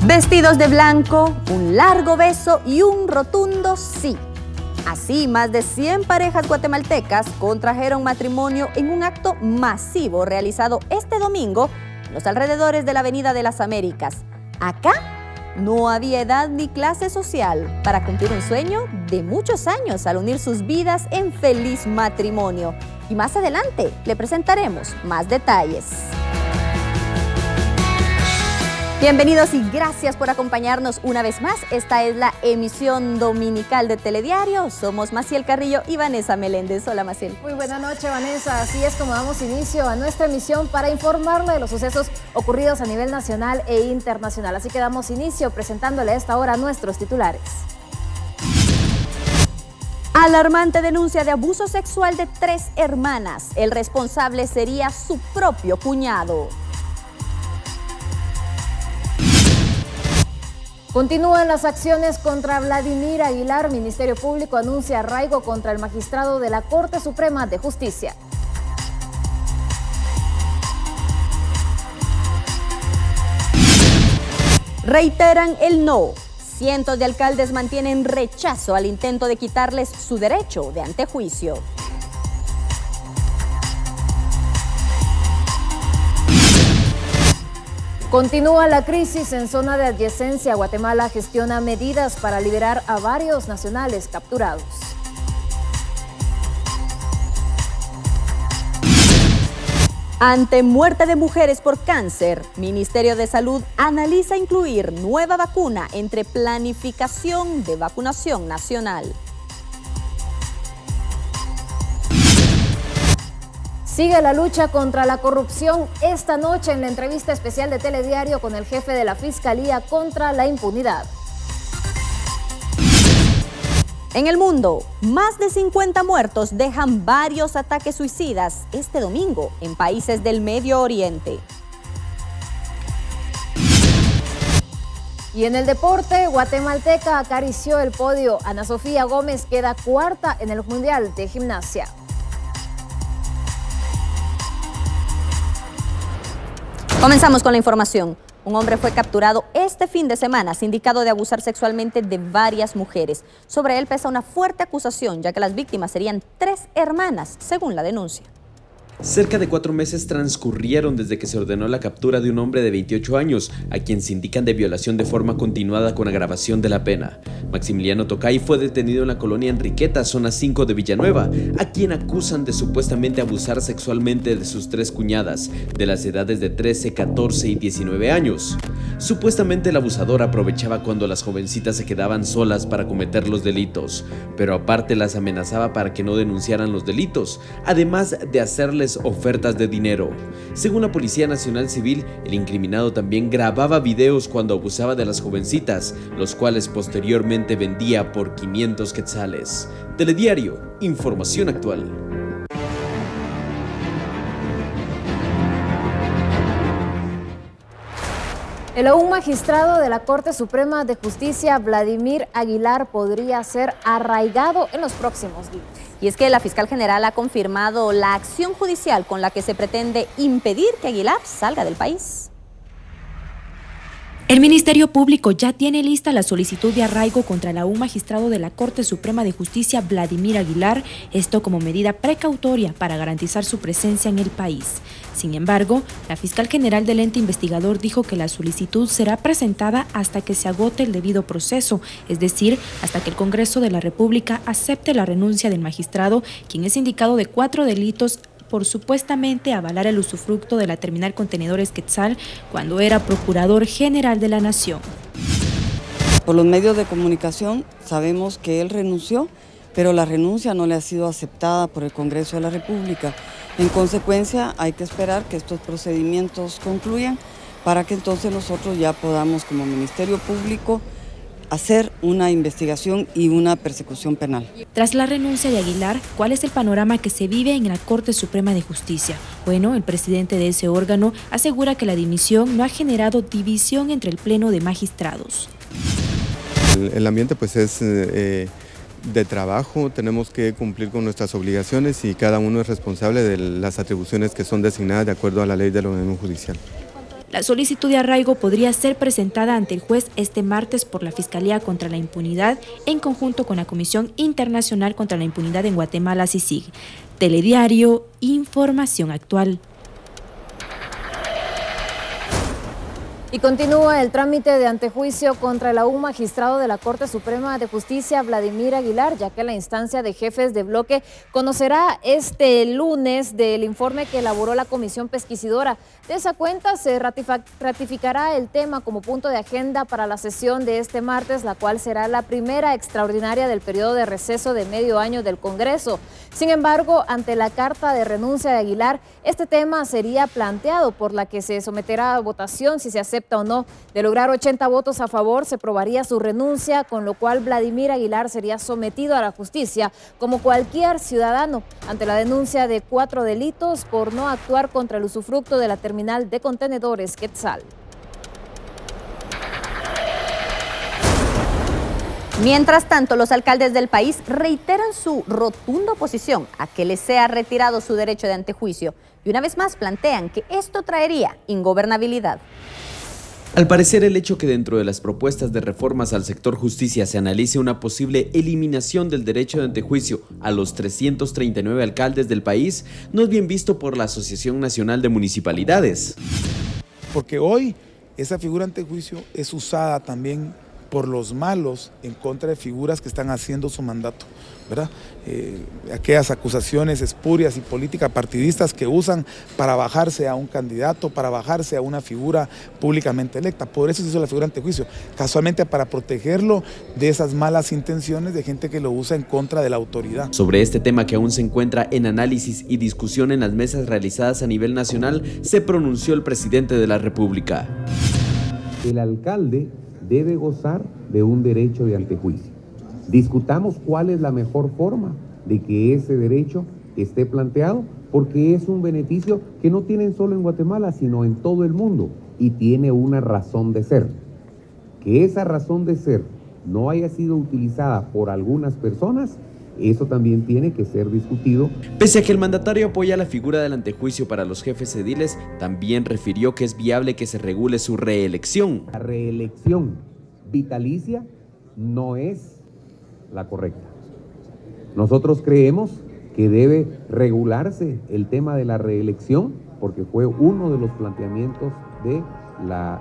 Vestidos de blanco, un largo beso y un rotundo sí. Así, más de 100 parejas guatemaltecas contrajeron matrimonio en un acto masivo realizado este domingo en los alrededores de la Avenida de las Américas. Acá no había edad ni clase social para cumplir un sueño de muchos años al unir sus vidas en feliz matrimonio. Y más adelante le presentaremos más detalles. Bienvenidos y gracias por acompañarnos una vez más. Esta es la emisión dominical de Telediario. Somos Maciel Carrillo y Vanessa Meléndez. Hola, Maciel. Muy buena noche, Vanessa. Así es como damos inicio a nuestra emisión para informarle de los sucesos ocurridos a nivel nacional e internacional. Así que damos inicio presentándole a esta hora nuestros titulares. Alarmante denuncia de abuso sexual de 3 hermanas. El responsable sería su propio cuñado. Continúan las acciones contra Vladimir Aguilar. Ministerio Público anuncia arraigo contra el magistrado de la Corte Suprema de Justicia. Reiteran el no. Cientos de alcaldes mantienen rechazo al intento de quitarles su derecho de antejuicio. Continúa la crisis en zona de adyacencia. Guatemala gestiona medidas para liberar a varios nacionales capturados. Ante muerte de mujeres por cáncer, Ministerio de Salud analiza incluir nueva vacuna entre planificación de vacunación nacional. Sigue la lucha contra la corrupción. Esta noche en la entrevista especial de Telediario con el jefe de la Fiscalía contra la Impunidad. En el mundo, más de 50 muertos dejan varios ataques suicidas este domingo en países del Medio Oriente. Y en el deporte, guatemalteca acarició el podio. Ana Sofía Gómez queda cuarta en el Mundial de Gimnasia. Comenzamos con la información. Un hombre fue capturado este fin de semana, sindicado de abusar sexualmente de varias mujeres. Sobre él pesa una fuerte acusación, ya que las víctimas serían 3 hermanas, según la denuncia. Cerca de 4 meses transcurrieron desde que se ordenó la captura de un hombre de 28 años, a quien se indican de violación de forma continuada con agravación de la pena. Maximiliano Tocay fue detenido en la colonia Enriqueta, zona 5 de Villanueva, a quien acusan de supuestamente abusar sexualmente de sus 3 cuñadas, de las edades de 13, 14 y 19 años. Supuestamente el abusador aprovechaba cuando las jovencitas se quedaban solas para cometer los delitos, pero aparte las amenazaba para que no denunciaran los delitos, además de hacerles ofertas de dinero. Según la Policía Nacional Civil, el incriminado también grababa videos cuando abusaba de las jovencitas, los cuales posteriormente vendía por 500 quetzales. Telediario, información actual. El aún magistrado de la Corte Suprema de Justicia, Vladimir Aguilar, podría ser arraigado en los próximos días. Y es que la fiscal general ha confirmado la acción judicial con la que se pretende impedir que Aguilar salga del país. El Ministerio Público ya tiene lista la solicitud de arraigo contra el aún magistrado de la Corte Suprema de Justicia, Vladimir Aguilar, esto como medida precautoria para garantizar su presencia en el país. Sin embargo, la fiscal general del ente investigador dijo que la solicitud será presentada hasta que se agote el debido proceso, es decir, hasta que el Congreso de la República acepte la renuncia del magistrado, quien es indicado de 4 delitos por supuestamente avalar el usufructo de la terminal Contenedores Quetzal cuando era Procurador General de la Nación. Por los medios de comunicación sabemos que él renunció, pero la renuncia no le ha sido aceptada por el Congreso de la República. En consecuencia, hay que esperar que estos procedimientos concluyan para que entonces nosotros ya podamos, como Ministerio Público, hacer una investigación y una persecución penal. Tras la renuncia de Aguilar, ¿cuál es el panorama que se vive en la Corte Suprema de Justicia? Bueno, el presidente de ese órgano asegura que la dimisión no ha generado división entre el Pleno de Magistrados. El ambiente pues es de trabajo, tenemos que cumplir con nuestras obligaciones y cada uno es responsable de las atribuciones que son designadas de acuerdo a la ley del organismo judicial. La solicitud de arraigo podría ser presentada ante el juez este martes por la Fiscalía contra la Impunidad en conjunto con la Comisión Internacional contra la Impunidad en Guatemala, CICIG. Telediario, información actual. Y continúa el trámite de antejuicio contra el aún magistrado de la Corte Suprema de Justicia, Vladimir Aguilar, ya que la instancia de jefes de bloque conocerá este lunes del informe que elaboró la comisión pesquisidora. De esa cuenta se ratificará el tema como punto de agenda para la sesión de este martes, la cual será la primera extraordinaria del periodo de receso de medio año del Congreso. Sin embargo, ante la carta de renuncia de Aguilar, este tema sería planteado, por la que se someterá a votación si se acepta o no. De lograr 80 votos a favor, se probaría su renuncia, con lo cual Vladimir Aguilar sería sometido a la justicia como cualquier ciudadano ante la denuncia de 4 delitos por no actuar contra el usufructo de la terminal de contenedores Quetzal. Mientras tanto, los alcaldes del país reiteran su rotunda oposición a que les sea retirado su derecho de antejuicio y una vez más plantean que esto traería ingobernabilidad. Al parecer, el hecho que dentro de las propuestas de reformas al sector justicia se analice una posible eliminación del derecho de antejuicio a los 339 alcaldes del país no es bien visto por la Asociación Nacional de Municipalidades. Porque hoy esa figura de antejuicio es usada también por los malos en contra de figuras que están haciendo su mandato, ¿verdad? Aquellas acusaciones espurias y políticas partidistas que usan para bajarse a un candidato, para bajarse a una figura públicamente electa. Por eso se hizo la figura de antejuicio, casualmente para protegerlo de esas malas intenciones de gente que lo usa en contra de la autoridad. Sobre este tema, que aún se encuentra en análisis y discusión en las mesas realizadas a nivel nacional, se pronunció el presidente de la República. El alcalde debe gozar de un derecho de antejuicio. Discutamos cuál es la mejor forma de que ese derecho esté planteado, porque es un beneficio que no tienen solo en Guatemala, sino en todo el mundo, y tiene una razón de ser. Que esa razón de ser no haya sido utilizada por algunas personas, eso también tiene que ser discutido. Pese a que el mandatario apoya la figura del antejuicio para los jefes ediles, también refirió que es viable que se regule su reelección. La reelección vitalicia no es la correcta. Nosotros creemos que debe regularse el tema de la reelección, porque fue uno de los planteamientos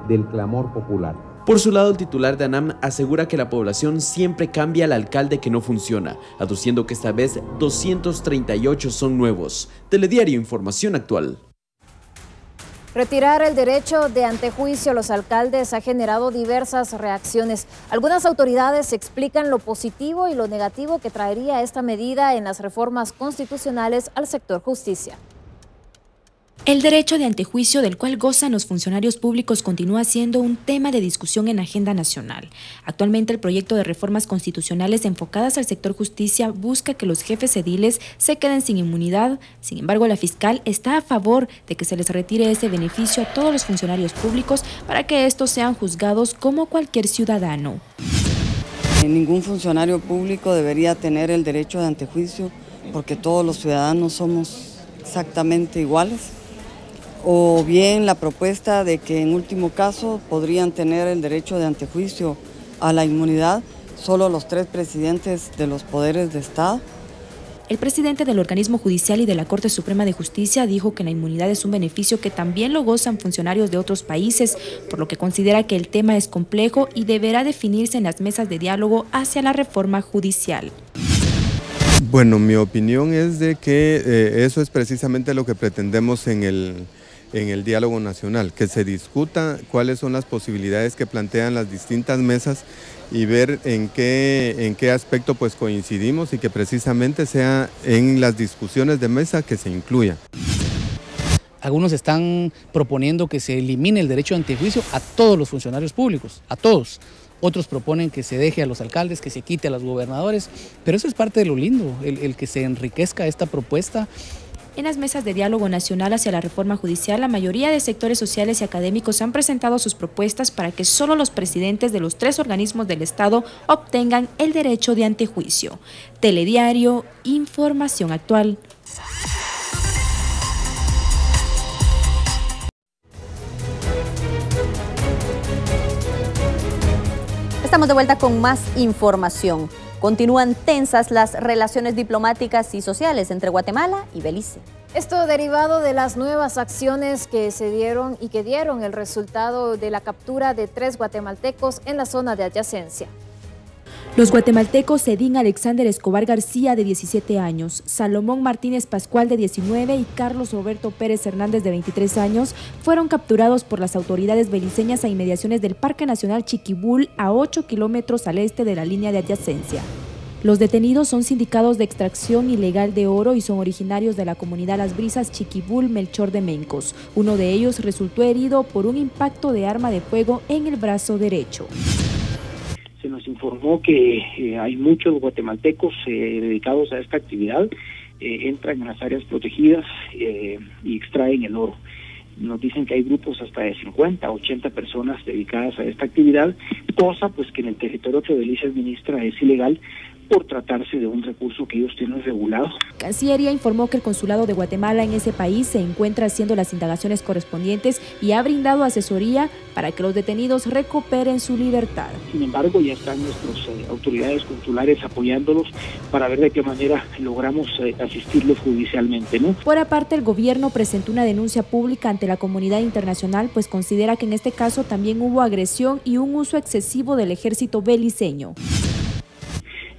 del clamor popular. Por su lado, el titular de ANAM asegura que la población siempre cambia al alcalde que no funciona, aduciendo que esta vez 238 son nuevos. Telediario, información actual. Retirar el derecho de antejuicio a los alcaldes ha generado diversas reacciones. Algunas autoridades explican lo positivo y lo negativo que traería esta medida en las reformas constitucionales al sector justicia. El derecho de antejuicio del cual gozan los funcionarios públicos continúa siendo un tema de discusión en la agenda nacional. Actualmente, el proyecto de reformas constitucionales enfocadas al sector justicia busca que los jefes ediles se queden sin inmunidad. Sin embargo, la fiscal está a favor de que se les retire ese beneficio a todos los funcionarios públicos para que estos sean juzgados como cualquier ciudadano. Ningún funcionario público debería tener el derecho de antejuicio porque todos los ciudadanos somos exactamente iguales. O bien la propuesta de que en último caso podrían tener el derecho de antejuicio a la inmunidad solo los 3 presidentes de los poderes de Estado. El presidente del organismo judicial y de la Corte Suprema de Justicia dijo que la inmunidad es un beneficio que también lo gozan funcionarios de otros países, por lo que considera que el tema es complejo y deberá definirse en las mesas de diálogo hacia la reforma judicial. Bueno, mi opinión es de que eso es precisamente lo que pretendemos en el diálogo nacional, que se discuta cuáles son las posibilidades que plantean las distintas mesas y ver en qué aspecto pues coincidimos y que precisamente sea en las discusiones de mesa que se incluya. Algunos están proponiendo que se elimine el derecho de antejuicio a todos los funcionarios públicos, a todos. Otros proponen que se deje a los alcaldes, que se quite a los gobernadores, pero eso es parte de lo lindo, el que se enriquezca esta propuesta. En las mesas de diálogo nacional hacia la reforma judicial, la mayoría de sectores sociales y académicos han presentado sus propuestas para que solo los presidentes de los 3 organismos del Estado obtengan el derecho de antejuicio. Telediario, información actual. Estamos de vuelta con más información. Continúan tensas las relaciones diplomáticas y sociales entre Guatemala y Belice. Esto derivado de las nuevas acciones que se dieron y que dieron el resultado de la captura de 3 guatemaltecos en la zona de adyacencia. Los guatemaltecos Edín Alexander Escobar García, de 17 años, Salomón Martínez Pascual, de 19, y Carlos Roberto Pérez Hernández, de 23 años, fueron capturados por las autoridades beliceñas a inmediaciones del Parque Nacional Chiquibul, a 8 kilómetros al este de la línea de adyacencia. Los detenidos son sindicados de extracción ilegal de oro y son originarios de la comunidad Las Brisas Chiquibul Melchor de Mencos. Uno de ellos resultó herido por un impacto de arma de fuego en el brazo derecho. Se nos informó que hay muchos guatemaltecos dedicados a esta actividad, entran en las áreas protegidas y extraen el oro. Nos dicen que hay grupos hasta de 50, 80 personas dedicadas a esta actividad, cosa pues que en el territorio que Belice administra es ilegal por tratarse de un recurso que ellos tienen regulado. Cancillería informó que el Consulado de Guatemala en ese país se encuentra haciendo las indagaciones correspondientes y ha brindado asesoría para que los detenidos recuperen su libertad. Sin embargo, ya están nuestras autoridades consulares apoyándolos para ver de qué manera logramos asistirlos judicialmente, ¿no? Por aparte, el gobierno presentó una denuncia pública ante la comunidad internacional, pues considera que en este caso también hubo agresión y un uso excesivo del ejército beliceño.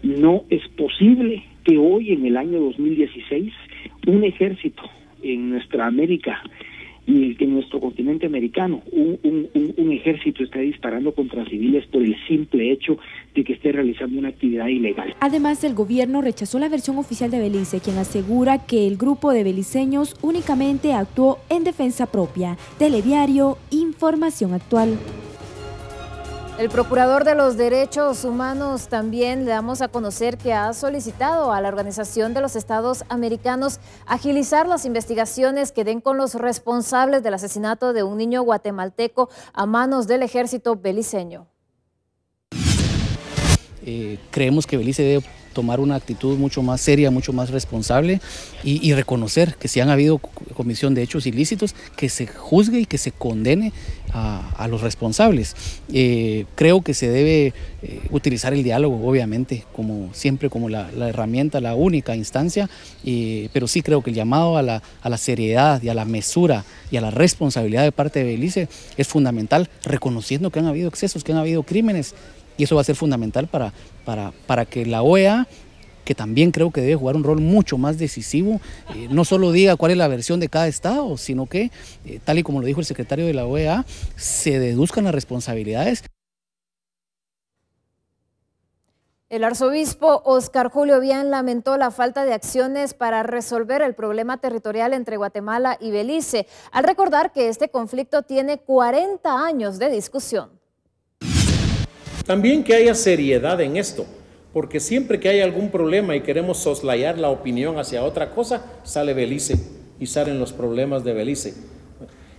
No es posible que hoy, en el año 2016, un ejército en nuestra América y en nuestro continente americano, un ejército esté disparando contra civiles por el simple hecho de que esté realizando una actividad ilegal. Además, el gobierno rechazó la versión oficial de Belice, quien asegura que el grupo de beliceños únicamente actuó en defensa propia. Telediario, Información Actual. El procurador de los derechos humanos también le damos a conocer que ha solicitado a la Organización de los Estados Americanos agilizar las investigaciones que den con los responsables del asesinato de un niño guatemalteco a manos del ejército beliceño. Creemos que Belice debe tomar una actitud mucho más seria, mucho más responsable y reconocer que si han habido comisión de hechos ilícitos, que se juzgue y que se condene a los responsables. Creo que se debe utilizar el diálogo, obviamente, como siempre, como la herramienta, la única instancia, pero sí creo que el llamado a la seriedad y a la mesura y a la responsabilidad de parte de Belice es fundamental, reconociendo que han habido excesos, que han habido crímenes. Y eso va a ser fundamental para que la OEA, que también creo que debe jugar un rol mucho más decisivo, no solo diga cuál es la versión de cada estado, sino que, tal y como lo dijo el secretario de la OEA, se deduzcan las responsabilidades. El arzobispo Oscar Julio Bian lamentó la falta de acciones para resolver el problema territorial entre Guatemala y Belice, al recordar que este conflicto tiene 40 años de discusión. También que haya seriedad en esto, porque siempre que hay algún problema y queremos soslayar la opinión hacia otra cosa, sale Belice y salen los problemas de Belice.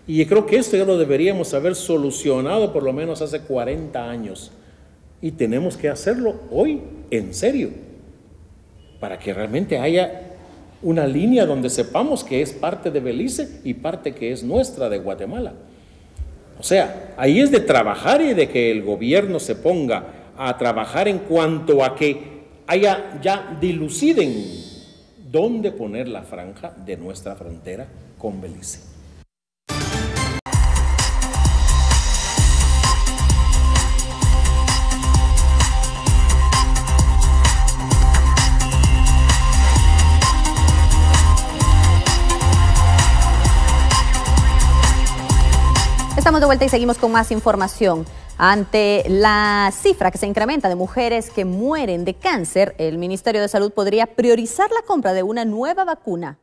Y creo que esto ya lo deberíamos haber solucionado por lo menos hace 40 años. Y tenemos que hacerlo hoy en serio, para que realmente haya una línea donde sepamos que es parte de Belice y parte que es nuestra de Guatemala. O sea, ahí es de trabajar y de que el gobierno se ponga a trabajar en cuanto a que ya diluciden dónde poner la franja de nuestra frontera con Belice. Estamos de vuelta y seguimos con más información. Ante la cifra que se incrementa de mujeres que mueren de cáncer, el Ministerio de Salud podría priorizar la compra de una nueva vacuna.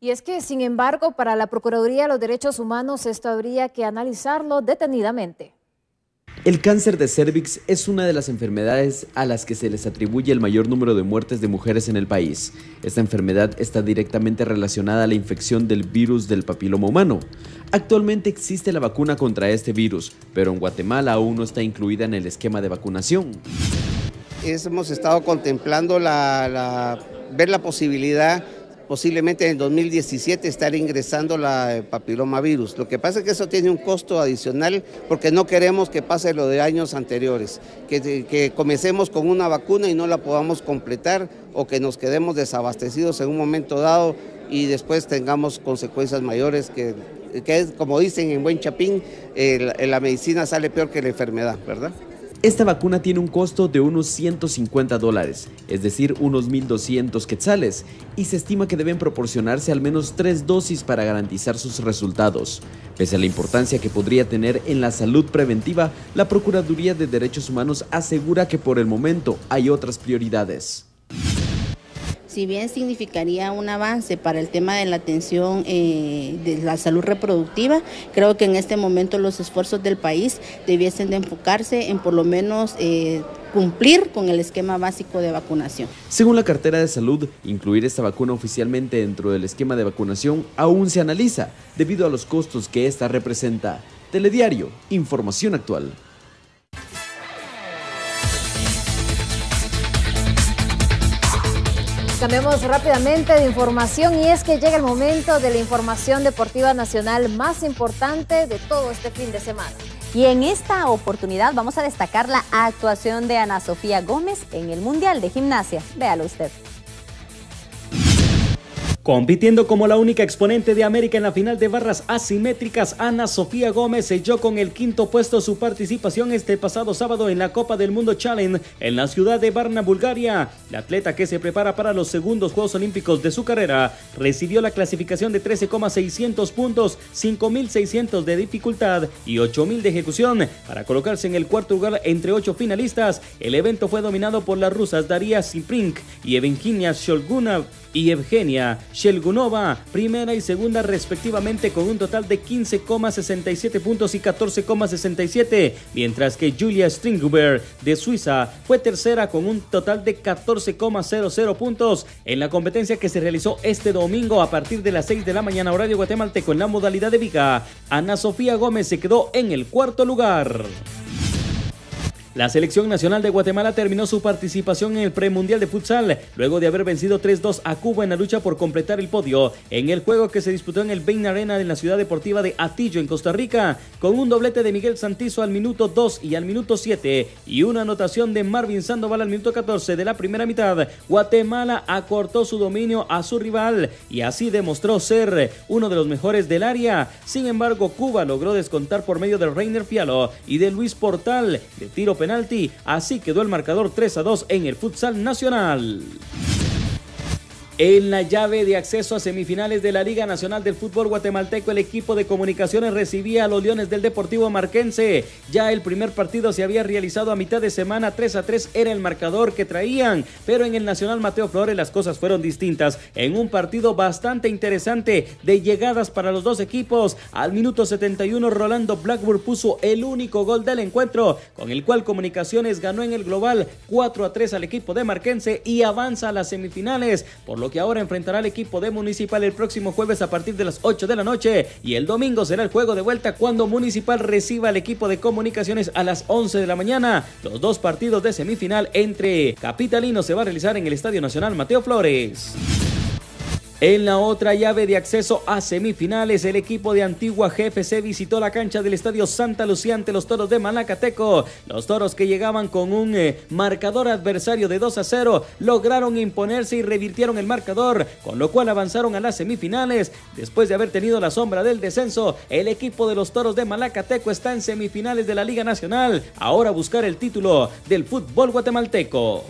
Y es que, sin embargo, para la Procuraduría de los Derechos Humanos esto habría que analizarlo detenidamente. El cáncer de cérvix es una de las enfermedades a las que se les atribuye el mayor número de muertes de mujeres en el país. Esta enfermedad está directamente relacionada a la infección del virus del papiloma humano. Actualmente existe la vacuna contra este virus, pero en Guatemala aún no está incluida en el esquema de vacunación. Hemos estado contemplando ver la posibilidad posiblemente en el 2017 estar ingresando la papilomavirus. Lo que pasa es que eso tiene un costo adicional porque no queremos que pase lo de años anteriores, que comencemos con una vacuna y no la podamos completar o que nos quedemos desabastecidos en un momento dado y después tengamos consecuencias mayores que es, como dicen en buen chapín, la medicina sale peor que la enfermedad, ¿verdad? Esta vacuna tiene un costo de unos $150, es decir, unos 1.200 quetzales, y se estima que deben proporcionarse al menos 3 dosis para garantizar sus resultados. Pese a la importancia que podría tener en la salud preventiva, la Procuraduría de Derechos Humanos asegura que por el momento hay otras prioridades. Si bien significaría un avance para el tema de la atención de la salud reproductiva, creo que en este momento los esfuerzos del país debiesen de enfocarse en por lo menos cumplir con el esquema básico de vacunación. Según la cartera de salud, incluir esta vacuna oficialmente dentro del esquema de vacunación aún se analiza, debido a los costos que esta representa. Telediario, información actual. Cambiemos rápidamente de información y es que llega el momento de la información deportiva nacional más importante de todo este fin de semana. Y en esta oportunidad vamos a destacar la actuación de Ana Sofía Gómez en el Mundial de Gimnasia. Véalo usted. Compitiendo como la única exponente de América en la final de barras asimétricas, Ana Sofía Gómez selló con el 5º puesto su participación este pasado sábado en la Copa del Mundo Challenge en la ciudad de Varna, Bulgaria. La atleta, que se prepara para los segundos Juegos Olímpicos de su carrera, recibió la clasificación de 13,600 puntos, 5.600 de dificultad y 8.000 de ejecución para colocarse en el 4º lugar entre 8 finalistas. El evento fue dominado por las rusas Daria Siprink y Evgenia Shelgunova, primera y segunda respectivamente, con un total de 15,67 puntos y 14,67, mientras que Julia Stringhuber de Suiza fue tercera con un total de 14,00 puntos. En la competencia que se realizó este domingo a partir de las 6 de la mañana horario guatemalteco en la modalidad de viga, Ana Sofía Gómez se quedó en el 4º lugar. La selección nacional de Guatemala terminó su participación en el premundial de futsal luego de haber vencido 3-2 a Cuba en la lucha por completar el podio en el juego que se disputó en el Bain Arena de la ciudad deportiva de Atillo en Costa Rica, con un doblete de Miguel Santizo al minuto 2 y al minuto 7 y una anotación de Marvin Sandoval al minuto 14 de la primera mitad. Guatemala acortó su dominio a su rival y así demostró ser uno de los mejores del área. Sin embargo, Cuba logró descontar por medio de Reiner Fialo y de Luis Portal de tiro penalti, así quedó el marcador 3-2 en el futsal nacional. En la llave de acceso a semifinales de la Liga Nacional del Fútbol Guatemalteco, el equipo de comunicaciones recibía a los Leones del Deportivo Marquense. Ya el primer partido se había realizado a mitad de semana, 3-3 era el marcador que traían, pero en el Nacional Mateo Flores las cosas fueron distintas, en un partido bastante interesante de llegadas para los dos equipos. Al minuto 71 Rolando Blackburn puso el único gol del encuentro, con el cual Comunicaciones ganó en el global 4-3 al equipo de Marquense y avanza a las semifinales, por lo que ahora enfrentará al equipo de Municipal el próximo jueves a partir de las 8 de la noche, y el domingo será el juego de vuelta cuando Municipal reciba al equipo de Comunicaciones a las 11 de la mañana. Los dos partidos de semifinal entre capitalinos se va a realizar en el Estadio Nacional Mateo Flores. En la otra llave de acceso a semifinales, el equipo de Antigua GFC visitó la cancha del Estadio Santa Lucía ante los Toros de Malacateco. Los Toros, que llegaban con un marcador adversario de 2-0, lograron imponerse y revirtieron el marcador, con lo cual avanzaron a las semifinales. Después de haber tenido la sombra del descenso, el equipo de los Toros de Malacateco está en semifinales de la Liga Nacional, ahora a buscar el título del fútbol guatemalteco.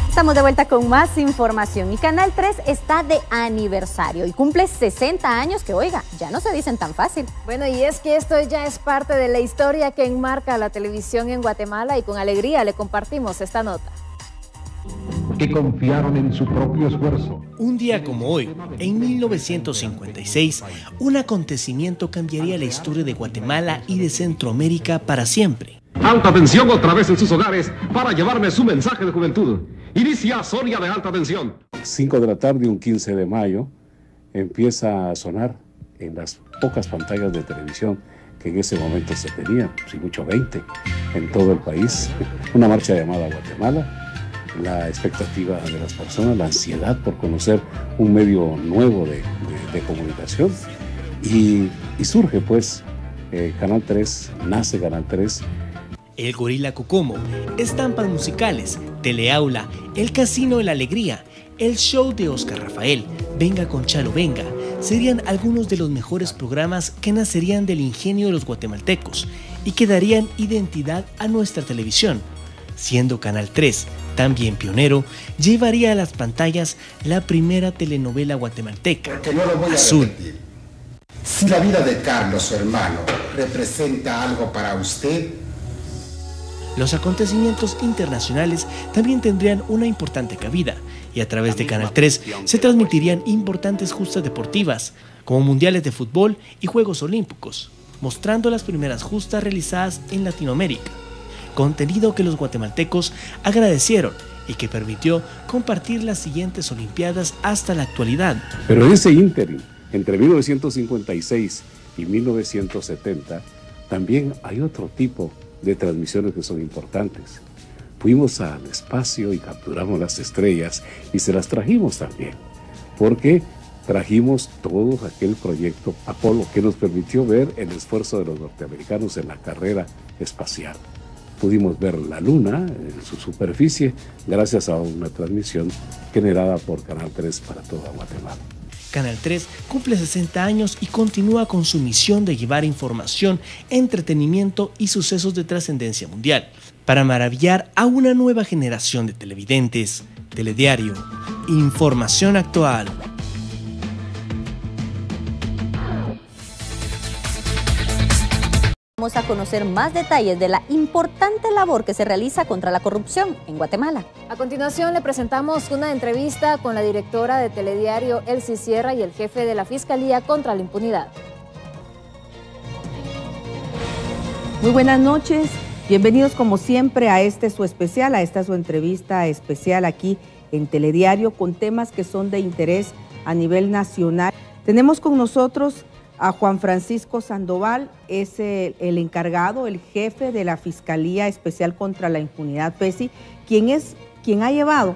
Estamos de vuelta con más información y Canal 3 está de aniversario y cumple 60 años que, oiga, ya no se dicen tan fácil. Bueno, y es que esto ya es parte de la historia que enmarca la televisión en Guatemala y con alegría le compartimos esta nota. Que confiaron en su propio esfuerzo. Un día como hoy, en 1956, un acontecimiento cambiaría la historia de Guatemala y de Centroamérica para siempre. Alta tensión otra vez en sus hogares para llevarme su mensaje de juventud. Inicia Sonia de alta tensión. 5 de la tarde, un 15 de mayo, empieza a sonar en las pocas pantallas de televisión que en ese momento se tenía, si mucho 20, en todo el país. Una marcha llamada Guatemala, la expectativa de las personas, la ansiedad por conocer un medio nuevo de comunicación. Y surge pues Canal 3, nace Canal 3. El Gorila Kokomo, estampas musicales, Teleaula, El Casino de la Alegría, el show de Oscar Rafael, Venga con Chalo Venga, serían algunos de los mejores programas que nacerían del ingenio de los guatemaltecos y que darían identidad a nuestra televisión. Siendo Canal 3 también pionero, llevaría a las pantallas la primera telenovela guatemalteca, Azul. Si la vida de Carlos, su hermano, representa algo para usted, los acontecimientos internacionales también tendrían una importante cabida y a través de Canal 3 se transmitirían importantes justas deportivas, como mundiales de fútbol y Juegos Olímpicos, mostrando las primeras justas realizadas en Latinoamérica, contenido que los guatemaltecos agradecieron y que permitió compartir las siguientes Olimpiadas hasta la actualidad. Pero ese ínterin, entre 1956 y 1970, también hay otro tipo de transmisiones que son importantes. Fuimos al espacio y capturamos las estrellas y se las trajimos también, porque trajimos todo aquel proyecto Apolo que nos permitió ver el esfuerzo de los norteamericanos en la carrera espacial. Pudimos ver la Luna en su superficie gracias a una transmisión generada por Canal 3 para toda Guatemala. Canal 3 cumple 60 años y continúa con su misión de llevar información, entretenimiento y sucesos de trascendencia mundial para maravillar a una nueva generación de televidentes. Telediario, información actual. Vamos a conocer más detalles de la importante labor que se realiza contra la corrupción en Guatemala. A continuación le presentamos una entrevista con la directora de Telediario, Elsie Sierra, y el jefe de la Fiscalía contra la Impunidad. Muy buenas noches, bienvenidos como siempre a su especial, a esta su entrevista especial aquí en Telediario con temas que son de interés a nivel nacional. Tenemos con nosotros a Juan Francisco Sandoval, es el encargado, el jefe de la Fiscalía Especial contra la Impunidad, FESI, quien ha llevado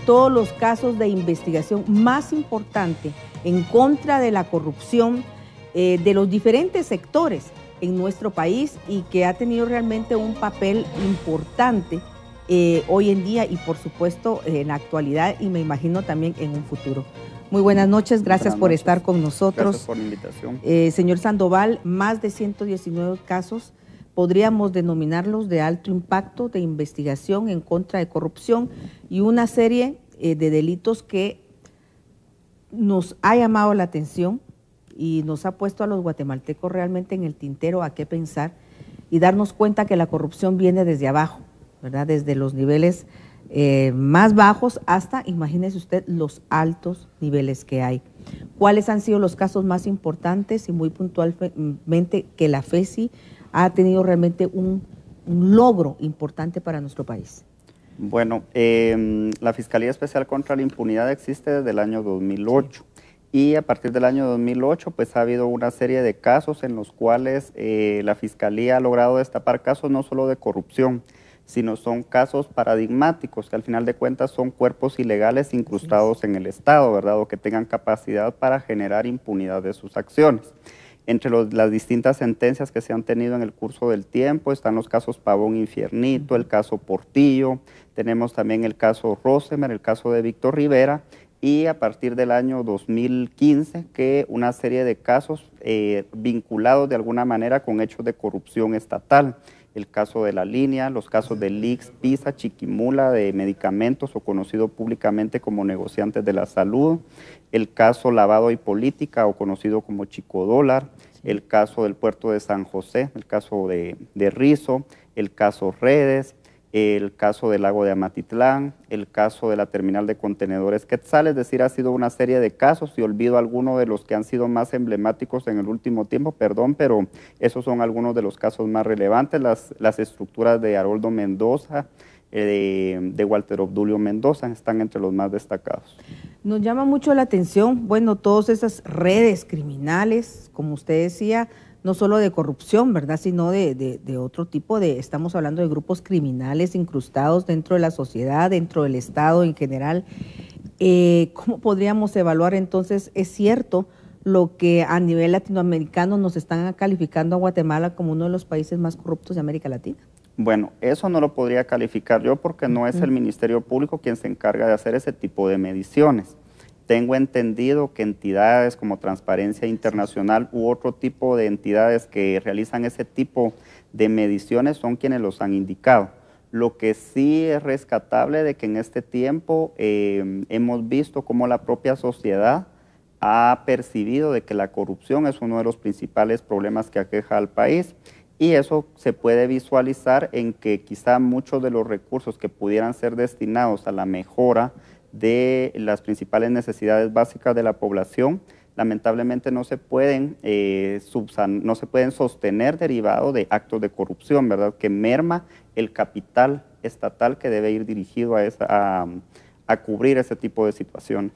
todos los casos de investigación más importantes en contra de la corrupción de los diferentes sectores en nuestro país y que ha tenido realmente un papel importante hoy en día y por supuesto en la actualidad y me imagino también en un futuro. Muy buenas noches, gracias por estar con nosotros. Gracias por la invitación. Señor Sandoval, más de 119 casos, podríamos denominarlos de alto impacto de investigación en contra de corrupción y una serie de delitos que nos ha llamado la atención y nos ha puesto a los guatemaltecos realmente en el tintero a qué pensar y darnos cuenta que la corrupción viene desde abajo, ¿verdad? Desde los niveles más bajos hasta, imagínese usted, los altos niveles que hay. ¿Cuáles han sido los casos más importantes y muy puntualmente que la FESI ha tenido realmente un logro importante para nuestro país? Bueno, la Fiscalía Especial contra la Impunidad existe desde el año 2008 y a partir del año 2008 pues ha habido una serie de casos en los cuales la Fiscalía ha logrado destapar casos no solo de corrupción, sino son casos paradigmáticos, que al final de cuentas son cuerpos ilegales incrustados en el Estado, ¿verdad? O que tengan capacidad para generar impunidad de sus acciones. Entre las distintas sentencias que se han tenido en el curso del tiempo están los casos Pavón Infiernito, el caso Portillo, tenemos también el caso Rosemer, el caso de Víctor Rivera, y a partir del año 2015 que una serie de casos vinculados de alguna manera con hechos de corrupción estatal. El caso de La Línea, los casos de Lix, Pisa, Chiquimula, de medicamentos o conocido públicamente como negociantes de la salud, el caso Lavado y Política o conocido como Chico Dólar, el caso del puerto de San José, el caso de Rizo, el caso Redes, el caso del lago de Amatitlán, el caso de la terminal de contenedores Quetzal, es decir, ha sido una serie de casos y olvido algunos de los que han sido más emblemáticos en el último tiempo, perdón, pero esos son algunos de los casos más relevantes, las estructuras de Haroldo Mendoza, de Walter Obdulio Mendoza, están entre los más destacados. Nos llama mucho la atención, bueno, todas esas redes criminales, como usted decía, no solo de corrupción, ¿verdad?, sino de otro tipo estamos hablando de grupos criminales incrustados dentro de la sociedad, dentro del Estado en general. ¿Cómo podríamos evaluar entonces? Es cierto lo que a nivel latinoamericano nos están calificando a Guatemala como uno de los países más corruptos de América Latina. Bueno, eso no lo podría calificar yo porque no es el Ministerio Público quien se encarga de hacer ese tipo de mediciones. Tengo entendido que entidades como Transparencia Internacional u otro tipo de entidades que realizan ese tipo de mediciones son quienes los han indicado. Lo que sí es rescatable de que en este tiempo hemos visto cómo la propia sociedad ha percibido de que la corrupción es uno de los principales problemas que aqueja al país, y eso se puede visualizar en que quizá muchos de los recursos que pudieran ser destinados a la mejora de las principales necesidades básicas de la población, lamentablemente no se pueden sostener derivado de actos de corrupción, ¿verdad?, que merma el capital estatal que debe ir dirigido a cubrir ese tipo de situaciones.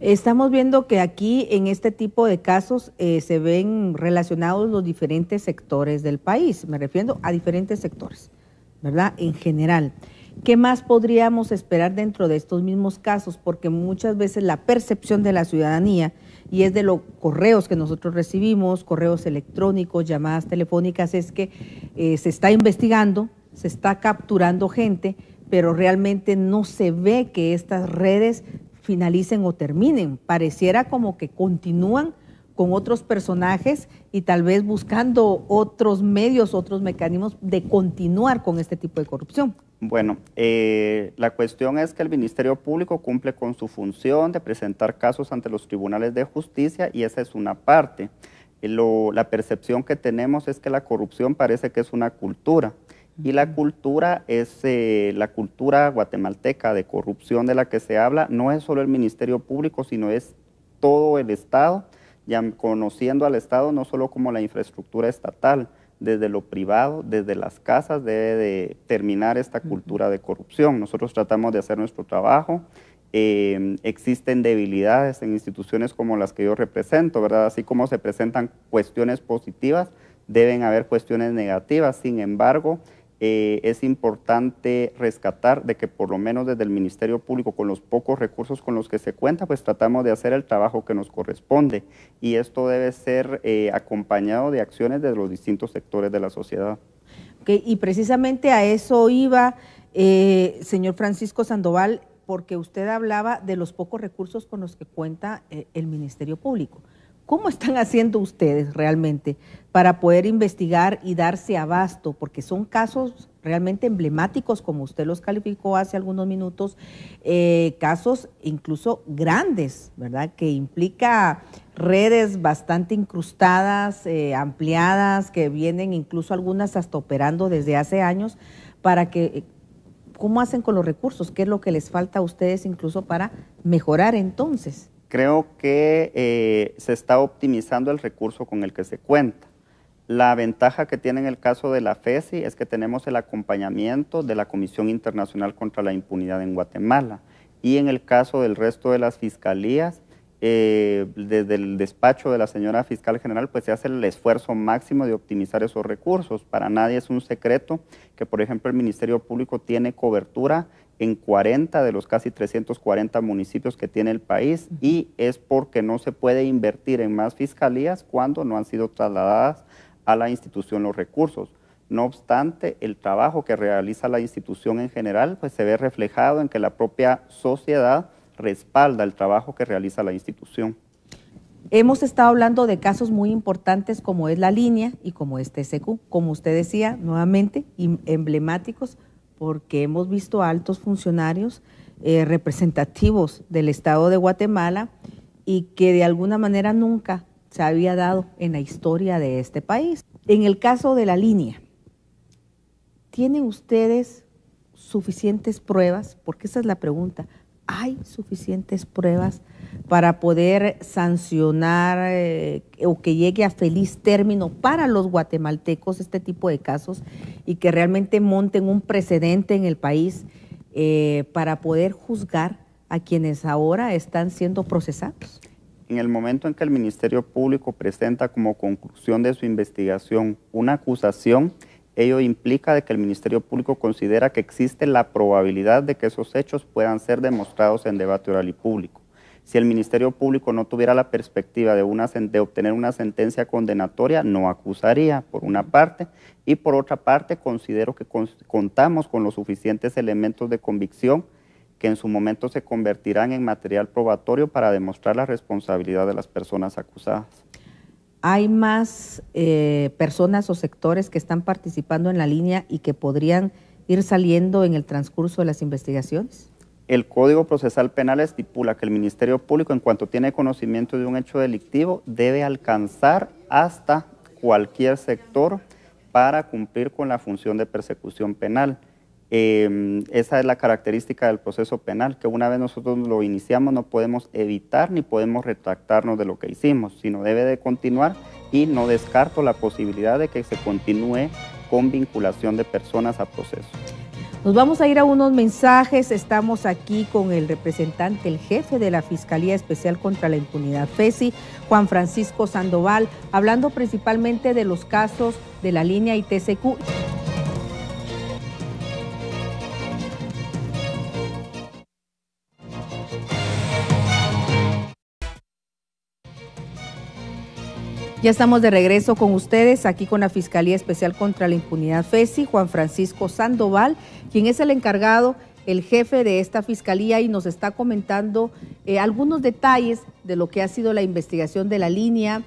Estamos viendo que aquí en este tipo de casos se ven relacionados los diferentes sectores del país, me refiero a diferentes sectores, ¿verdad?, en general. ¿Qué más podríamos esperar dentro de estos mismos casos? Porque muchas veces la percepción de la ciudadanía, y es de los correos que nosotros recibimos, correos electrónicos, llamadas telefónicas, es que se está investigando, se está capturando gente, pero realmente no se ve que estas redes finalicen o terminen. Pareciera como que continúan con otros personajes y tal vez buscando otros medios, otros mecanismos de continuar con este tipo de corrupción. Bueno, la cuestión es que el Ministerio Público cumple con su función de presentar casos ante los tribunales de justicia y esa es una parte. La percepción que tenemos es que la corrupción parece que es una cultura. Y la cultura es la cultura guatemalteca de corrupción de la que se habla, no es solo el Ministerio Público, sino es todo el Estado, ya conociendo al Estado no solo como la infraestructura estatal, desde lo privado, desde las casas debe de terminar esta cultura de corrupción. Nosotros tratamos de hacer nuestro trabajo, existen debilidades en instituciones como las que yo represento, ¿verdad? Así como se presentan cuestiones positivas, deben haber cuestiones negativas, sin embargo, es importante rescatar de que por lo menos desde el Ministerio Público, con los pocos recursos con los que se cuenta, pues tratamos de hacer el trabajo que nos corresponde y esto debe ser acompañado de acciones de los distintos sectores de la sociedad. Okay, y precisamente a eso iba, señor Francisco Sandoval, porque usted hablaba de los pocos recursos con los que cuenta el Ministerio Público. ¿Cómo están haciendo ustedes realmente para poder investigar y darse abasto? Porque son casos realmente emblemáticos, como usted los calificó hace algunos minutos, casos incluso grandes, ¿verdad?, que implica redes bastante incrustadas, ampliadas, que vienen incluso algunas hasta operando desde hace años, para que, ¿cómo hacen con los recursos? ¿Qué es lo que les falta a ustedes incluso para mejorar entonces? Creo que se está optimizando el recurso con el que se cuenta. La ventaja que tiene en el caso de la FESI es que tenemos el acompañamiento de la Comisión Internacional contra la Impunidad en Guatemala y en el caso del resto de las fiscalías, desde el despacho de la señora fiscal general, pues se hace el esfuerzo máximo de optimizar esos recursos. Para nadie es un secreto que, por ejemplo, el Ministerio Público tiene cobertura en 40 de los casi 340 municipios que tiene el país y es porque no se puede invertir en más fiscalías cuando no han sido trasladadas a la institución los recursos. No obstante, el trabajo que realiza la institución en general pues se ve reflejado en que la propia sociedad respalda el trabajo que realiza la institución. Hemos estado hablando de casos muy importantes como es la línea y como es TCQ, como usted decía, nuevamente emblemáticos, porque hemos visto a altos funcionarios representativos del Estado de Guatemala y que de alguna manera nunca se había dado en la historia de este país. En el caso de la línea, ¿tienen ustedes suficientes pruebas? Porque esa es la pregunta. ¿Hay suficientes pruebas para poder sancionar o que llegue a feliz término para los guatemaltecos este tipo de casos y que realmente monten un precedente en el país para poder juzgar a quienes ahora están siendo procesados? En el momento en que el Ministerio Público presenta como conclusión de su investigación una acusación, ello implica de que el Ministerio Público considera que existe la probabilidad de que esos hechos puedan ser demostrados en debate oral y público. Si el Ministerio Público no tuviera la perspectiva de obtener una sentencia condenatoria, no acusaría, por una parte, y por otra parte considero que contamos con los suficientes elementos de convicción que en su momento se convertirán en material probatorio para demostrar la responsabilidad de las personas acusadas. ¿Hay más personas o sectores que están participando en la línea y que podrían ir saliendo en el transcurso de las investigaciones? El Código Procesal Penal estipula que el Ministerio Público, en cuanto tiene conocimiento de un hecho delictivo, debe alcanzar hasta cualquier sector para cumplir con la función de persecución penal. Esa es la característica del proceso penal, que una vez nosotros lo iniciamos no podemos evitar ni podemos retractarnos de lo que hicimos, sino debe de continuar, y no descarto la posibilidad de que se continúe con vinculación de personas a proceso. Nos vamos a ir a unos mensajes. Estamos aquí con el representante, el jefe de la Fiscalía Especial contra la Impunidad, FESI, Juan Francisco Sandoval, hablando principalmente de los casos de la línea y TCQ. Ya estamos de regreso con ustedes, aquí con la Fiscalía Especial contra la Impunidad, FESI, Juan Francisco Sandoval, quien es el encargado, el jefe de esta fiscalía, y nos está comentando algunos detalles de lo que ha sido la investigación de la línea,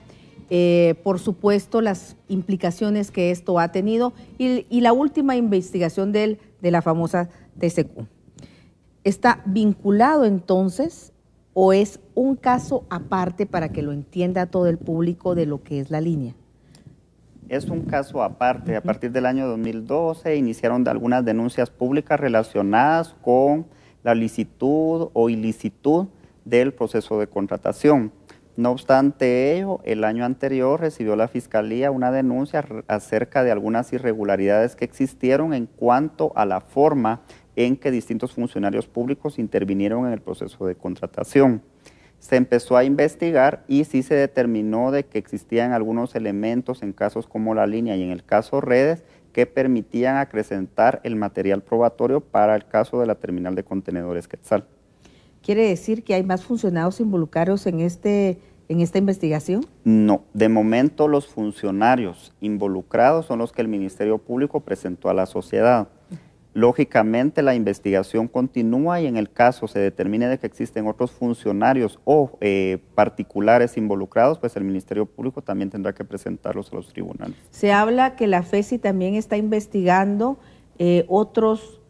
por supuesto las implicaciones que esto ha tenido y la última investigación de la famosa TCQ. ¿Está vinculado entonces o es un caso aparte para que lo entienda todo el público de lo que es la línea? Es un caso aparte. A partir del año 2012 iniciaron algunas denuncias públicas relacionadas con la licitud o ilicitud del proceso de contratación. No obstante ello, el año anterior recibió la Fiscalía una denuncia acerca de algunas irregularidades que existieron en cuanto a la forma en que distintos funcionarios públicos intervinieron en el proceso de contratación. Se empezó a investigar y sí se determinó de que existían algunos elementos en casos como la línea y en el caso Redes que permitían acrecentar el material probatorio para el caso de la terminal de contenedores Quetzal. ¿Quiere decir que hay más funcionarios involucrados en esta investigación? No, de momento los funcionarios involucrados son los que el Ministerio Público presentó a la sociedad. Lógicamente la investigación continúa y en el caso se determine de que existen otros funcionarios o particulares involucrados, pues el Ministerio Público también tendrá que presentarlos a los tribunales. Se habla que la FESI también está investigando otros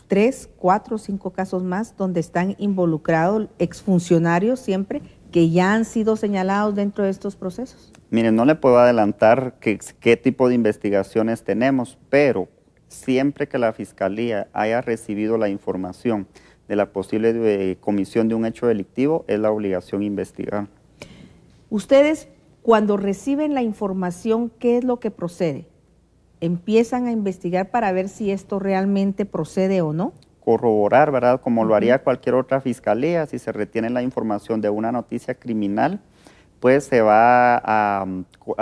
3, 4, 5 casos más donde están involucrados exfuncionarios siempre que ya han sido señalados dentro de estos procesos. Miren, no le puedo adelantar qué tipo de investigaciones tenemos, pero siempre que la Fiscalía haya recibido la información de la posible comisión de un hecho delictivo, es la obligación investigar. Ustedes, cuando reciben la información, ¿qué es lo que procede? ¿Empiezan a investigar para ver si esto realmente procede o no? Corroborar, ¿verdad? Como lo haría cualquier otra fiscalía, si se retiene la información de una noticia criminal, pues se va a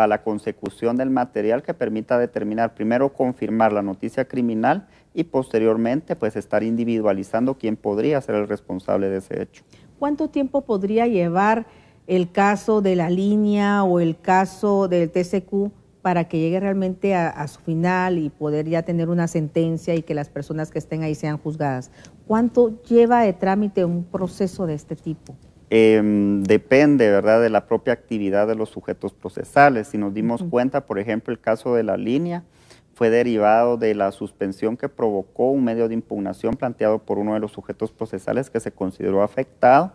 la consecución del material que permita determinar, primero confirmar la noticia criminal y posteriormente pues estar individualizando quién podría ser el responsable de ese hecho. ¿Cuánto tiempo podría llevar el caso de la línea o el caso del TCQ para que llegue realmente a su final y poder ya tener una sentencia y que las personas que estén ahí sean juzgadas? ¿Cuánto lleva de trámite un proceso de este tipo? Depende, ¿verdad?, de la propia actividad de los sujetos procesales. Si nos dimos cuenta, por ejemplo, el caso de la línea fue derivado de la suspensión que provocó un medio de impugnación planteado por uno de los sujetos procesales que se consideró afectado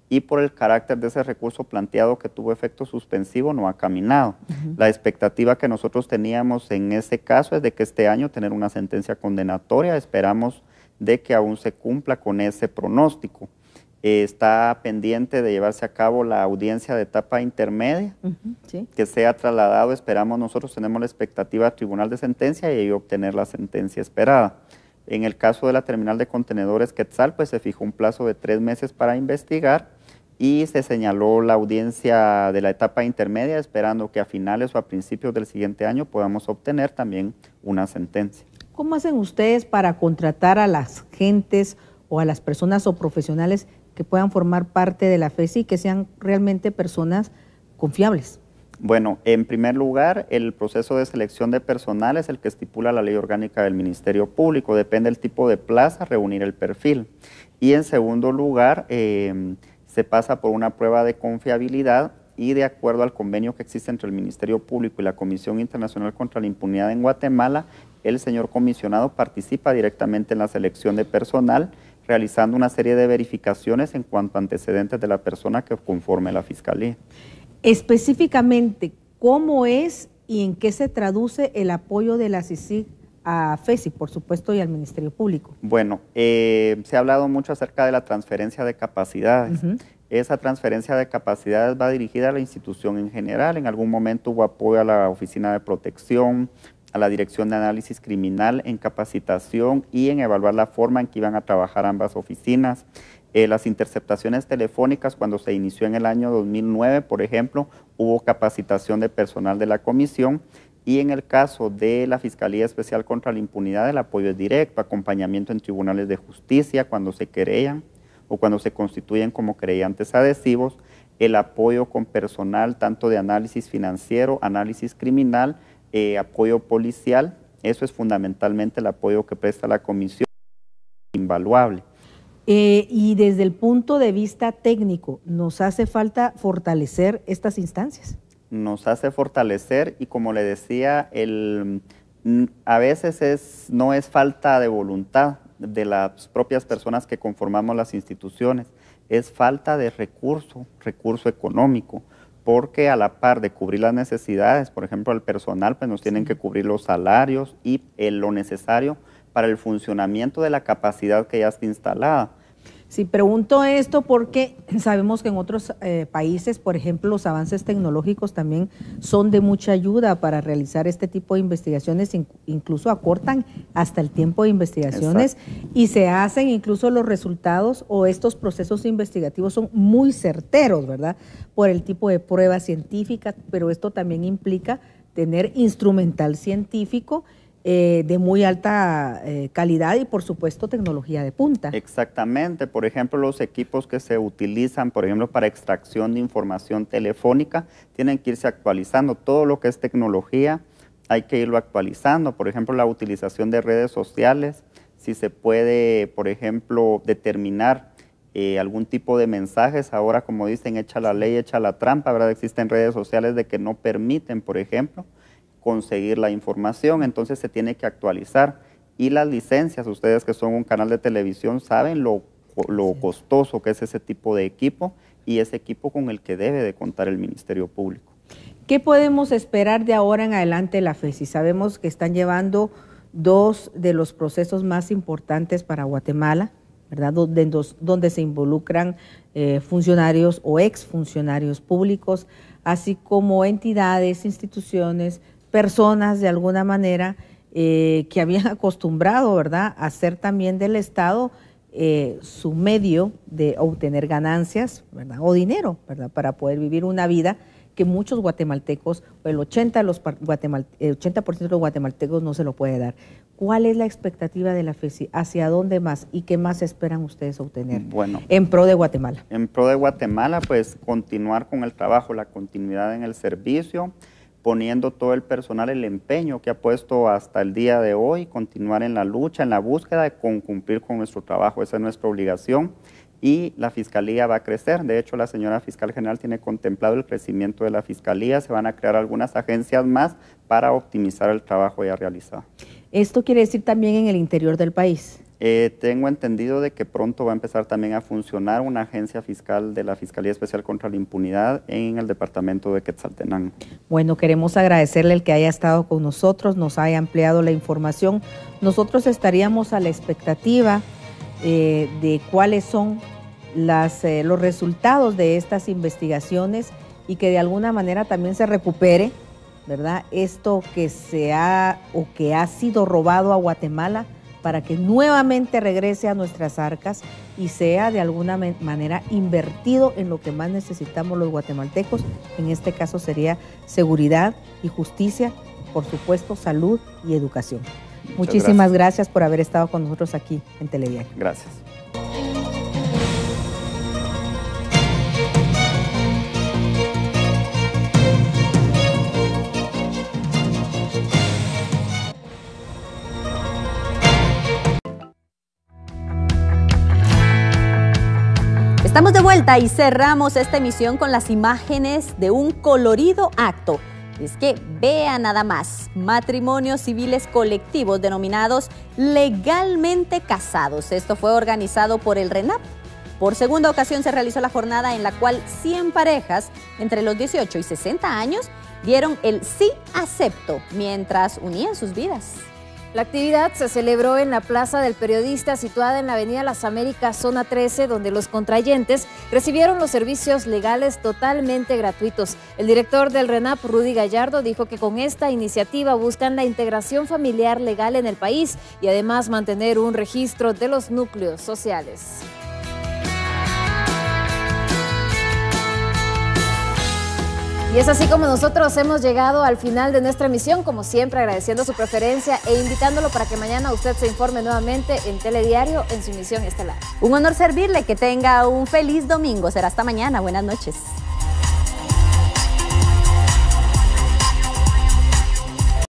y por el carácter de ese recurso planteado que tuvo efecto suspensivo no ha caminado. La expectativa que nosotros teníamos en ese caso es de que este año tener una sentencia condenatoria. Esperamos de que aún se cumpla con ese pronóstico. Está pendiente de llevarse a cabo la audiencia de etapa intermedia, sí, que sea trasladado, esperamos nosotros, tenemos la expectativa al tribunal de sentencia y obtener la sentencia esperada. En el caso de la terminal de contenedores Quetzal, pues se fijó un plazo de 3 meses para investigar y se señaló la audiencia de la etapa intermedia, esperando que a finales o a principios del siguiente año podamos obtener también una sentencia. ¿Cómo hacen ustedes para contratar a las gentes o a las personas o profesionales que puedan formar parte de la FESI y que sean realmente personas confiables? Bueno, en primer lugar, el proceso de selección de personal es el que estipula la ley orgánica del Ministerio Público. Depende del tipo de plaza, reunir el perfil. Y en segundo lugar, se pasa por una prueba de confiabilidad y de acuerdo al convenio que existe entre el Ministerio Público y la Comisión Internacional contra la Impunidad en Guatemala, el señor comisionado participa directamente en la selección de personal, realizando una serie de verificaciones en cuanto a antecedentes de la persona que conforme la Fiscalía. Específicamente, ¿cómo es y en qué se traduce el apoyo de la CICIG a FESI, por supuesto, y al Ministerio Público? Bueno, se ha hablado mucho acerca de la transferencia de capacidades. Esa transferencia de capacidades va dirigida a la institución en general. En algún momento hubo apoyo a la Oficina de Protección, a la Dirección de Análisis Criminal en capacitación y en evaluar la forma en que iban a trabajar ambas oficinas. Las interceptaciones telefónicas, cuando se inició en el año 2009, por ejemplo, hubo capacitación de personal de la comisión, y en el caso de la Fiscalía Especial contra la Impunidad, el apoyo es directo, acompañamiento en tribunales de justicia cuando se querellan o cuando se constituyen como querellantes adhesivos, el apoyo con personal tanto de análisis financiero, análisis criminal, apoyo policial. Eso es fundamentalmente el apoyo que presta la comisión, invaluable. Y desde el punto de vista técnico, ¿nos hace falta fortalecer estas instancias? Nos hace fortalecer y, como le decía, a veces no es falta de voluntad de las propias personas que conformamos las instituciones, es falta de recurso económico, porque a la par de cubrir las necesidades, por ejemplo, al personal, pues nos tienen que cubrir los salarios y lo necesario para el funcionamiento de la capacidad que ya está instalada. Sí, pregunto esto porque sabemos que en otros países, por ejemplo, los avances tecnológicos también son de mucha ayuda para realizar este tipo de investigaciones, incluso acortan hasta el tiempo de investigaciones. Exacto. Y se hacen incluso los resultados o estos procesos investigativos son muy certeros, ¿verdad? Por el tipo de pruebas científicas, pero esto también implica tener instrumental científico de muy alta calidad y, por supuesto, tecnología de punta. Exactamente. Por ejemplo, los equipos que se utilizan, por ejemplo, para extracción de información telefónica, tienen que irse actualizando. Todo lo que es tecnología hay que irlo actualizando. Por ejemplo, la utilización de redes sociales, si se puede, por ejemplo, determinar algún tipo de mensajes. Ahora, como dicen, echa la ley, echa la trampa, ¿verdad? Existen redes sociales de que no permiten, por ejemplo, conseguir la información, entonces se tiene que actualizar. Y las licencias, ustedes que son un canal de televisión saben lo costoso que es ese tipo de equipo y ese equipo con el que debe de contar el Ministerio Público. ¿Qué podemos esperar de ahora en adelante la FESI? Sabemos que están llevando dos de los procesos más importantes para Guatemala, ¿verdad? Donde se involucran funcionarios o exfuncionarios públicos, así como entidades, instituciones, personas de alguna manera que habían acostumbrado, ¿verdad?, a hacer también del Estado su medio de obtener ganancias, ¿verdad?, o dinero, ¿verdad?, para poder vivir una vida que muchos guatemaltecos, el 80% de los guatemaltecos no se lo puede dar. ¿Cuál es la expectativa de la FESI? ¿Hacia dónde más? ¿Y qué más esperan ustedes obtener en pro de Guatemala? En pro de Guatemala, pues continuar con el trabajo, la continuidad en el servicio, poniendo todo el personal, el empeño que ha puesto hasta el día de hoy, continuar en la lucha, en la búsqueda de cumplir con nuestro trabajo. Esa es nuestra obligación y la Fiscalía va a crecer. De hecho, la señora Fiscal General tiene contemplado el crecimiento de la Fiscalía. Se van a crear algunas agencias más para optimizar el trabajo ya realizado. ¿Esto quiere decir también en el interior del país? Tengo entendido de que pronto va a empezar también a funcionar una agencia fiscal de la Fiscalía Especial contra la Impunidad en el departamento de Quetzaltenango. Bueno, queremos agradecerle el que haya estado con nosotros, nos haya ampliado la información. Nosotros estaríamos a la expectativa de cuáles son los resultados de estas investigaciones y que de alguna manera también se recupere, ¿verdad?, esto que se ha o que ha sido robado a Guatemala, para que nuevamente regrese a nuestras arcas y sea de alguna manera invertido en lo que más necesitamos los guatemaltecos. En este caso sería seguridad y justicia, por supuesto salud y educación. Muchísimas gracias por haber estado con nosotros aquí en Telediario. Gracias. Estamos de vuelta y cerramos esta emisión con las imágenes de un colorido acto. Es que vean nada más, matrimonios civiles colectivos denominados legalmente casados. Esto fue organizado por el RENAP. Por segunda ocasión se realizó la jornada en la cual 100 parejas entre los 18 y 60 años dieron el sí acepto mientras unían sus vidas. La actividad se celebró en la Plaza del Periodista, situada en la Avenida Las Américas, zona 13, donde los contrayentes recibieron los servicios legales totalmente gratuitos. El director del RENAP, Rudy Gallardo, dijo que con esta iniciativa buscan la integración familiar legal en el país y además mantener un registro de los núcleos sociales. Y es así como nosotros hemos llegado al final de nuestra emisión, como siempre agradeciendo su preferencia e invitándolo para que mañana usted se informe nuevamente en Telediario en su emisión estelar. Un honor servirle, que tenga un feliz domingo, será hasta mañana, buenas noches.